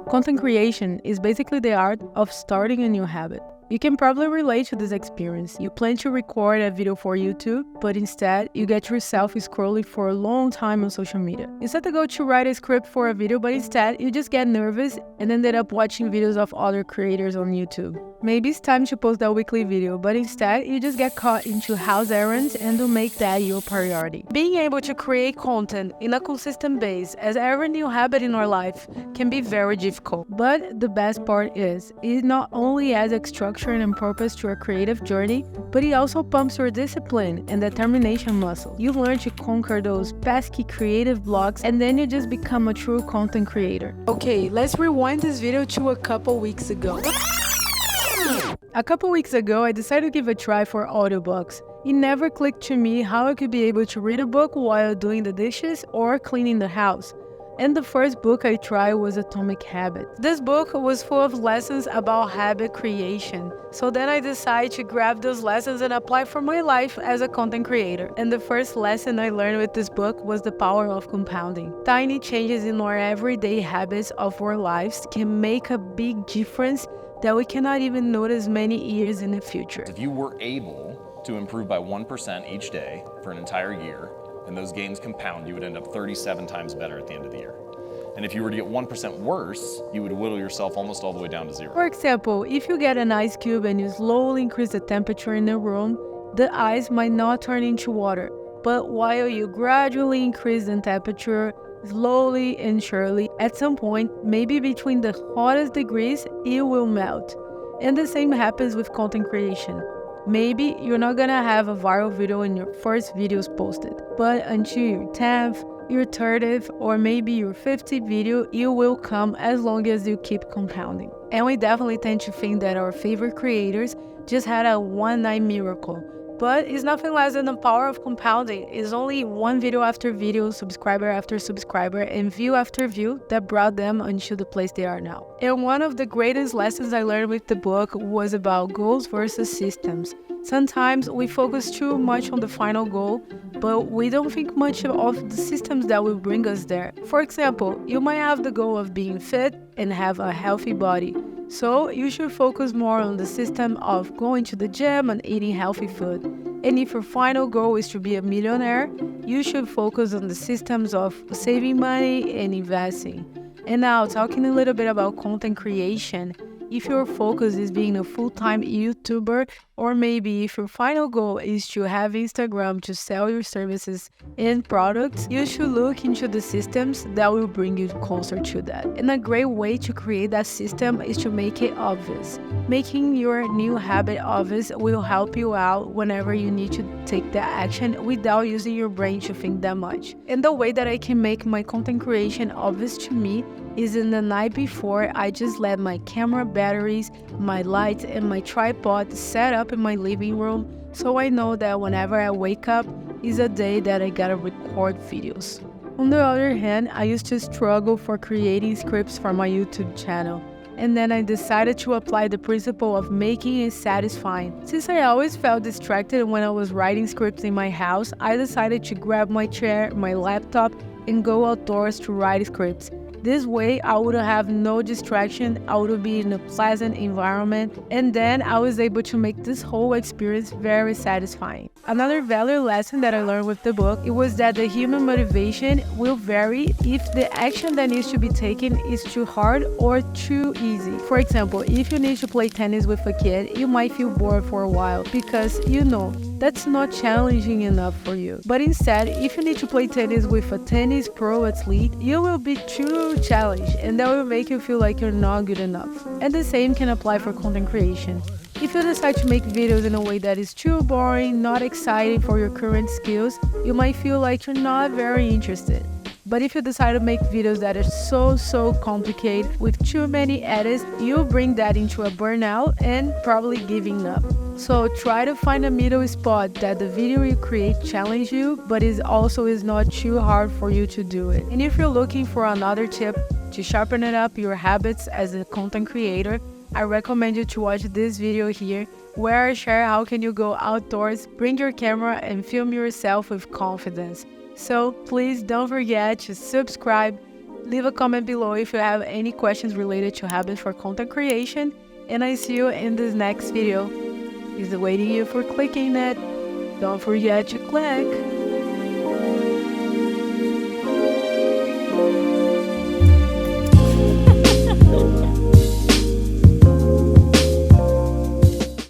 Content creation is basically the art of starting a new habit. You can probably relate to this experience. You plan to record a video for YouTube, but instead, you get yourself scrolling for a long time on social media. You set the goal to write a script for a video, but instead, you just get nervous and ended up watching videos of other creators on YouTube. Maybe it's time to post that weekly video, but instead, you just get caught into house errands and don't make that your priority. Being able to create content in a consistent base as every new habit in our life can be very difficult. But the best part is, it not only adds a structure and purpose to a creative journey, but it also pumps your discipline and determination muscle. You learn to conquer those pesky creative blocks, and then you just become a true content creator. Okay, let's rewind this video to a couple weeks ago. A couple weeks ago, I decided to give a try for audiobooks. It never clicked to me how I could be able to read a book while doing the dishes or cleaning the house. And the first book I tried was Atomic Habits. This book was full of lessons about habit creation. So then I decided to grab those lessons and apply for my life as a content creator. And the first lesson I learned with this book was the power of compounding. Tiny changes in our everyday habits of our lives can make a big difference that we cannot even notice many years in the future. If you were able to improve by 1% each day for an entire year, and those gains compound, you would end up 37 times better at the end of the year. And if you were to get 1% worse, you would whittle yourself almost all the way down to zero. For example, if you get an ice cube and you slowly increase the temperature in the room, the ice might not turn into water. But while you gradually increase the temperature, slowly and surely, at some point, maybe between the hottest degrees, it will melt. And the same happens with content creation. Maybe you're not gonna have a viral video in your first videos posted, but until your 10th, your 30th, or maybe your 50th video, it will come as long as you keep compounding. And we definitely tend to think that our favorite creators just had a one-night miracle. But it's nothing less than the power of compounding. It's only one video after video, subscriber after subscriber, and view after view that brought them until the place they are now. And one of the greatest lessons I learned with the book was about goals versus systems. Sometimes we focus too much on the final goal, but we don't think much of the systems that will bring us there. For example, you might have the goal of being fit and have a healthy body. So you should focus more on the system of going to the gym and eating healthy food. And if your final goal is to be a millionaire, you should focus on the systems of saving money and investing. And now, talking a little bit about content creation, if your focus is being a full-time YouTuber, or maybe if your final goal is to have Instagram to sell your services and products, you should look into the systems that will bring you closer to that. And a great way to create that system is to make it obvious. Making your new habit obvious will help you out whenever you need to take that action without using your brain to think that much. And the way that I can make my content creation obvious to me is in the night before, I just let my camera batteries, my lights, and my tripod set up in my living room, so I know that whenever I wake up is a day that I gotta record videos. On the other hand, I used to struggle for creating scripts for my YouTube channel, and then I decided to apply the principle of making it satisfying. Since I always felt distracted when I was writing scripts in my house, I decided to grab my chair, my laptop, and go outdoors to write scripts. This way, I would have no distraction, I would be in a pleasant environment, and then I was able to make this whole experience very satisfying. Another valuable lesson that I learned with the book, it was that the human motivation will vary if the action that needs to be taken is too hard or too easy. For example, if you need to play tennis with a kid, you might feel bored for a while because you know that's not challenging enough for you. But instead, if you need to play tennis with a tennis pro athlete, you will be too challenged, and that will make you feel like you're not good enough. And the same can apply for content creation. If you decide to make videos in a way that is too boring, not exciting for your current skills, you might feel like you're not very interested. But if you decide to make videos that are so complicated with too many edits, you'll bring that into a burnout and probably giving up. So try to find a middle spot that the video you create challenge you, but is not too hard for you to do it. And if you're looking for another tip to sharpen up your habits as a content creator, I recommend you to watch this video here, where I share how can you go outdoors, bring your camera and film yourself with confidence. So please don't forget to subscribe, Leave a comment below if you have any questions related to habits for content creation, and I see you in this next video. Is waiting you for clicking it. Don't forget to click.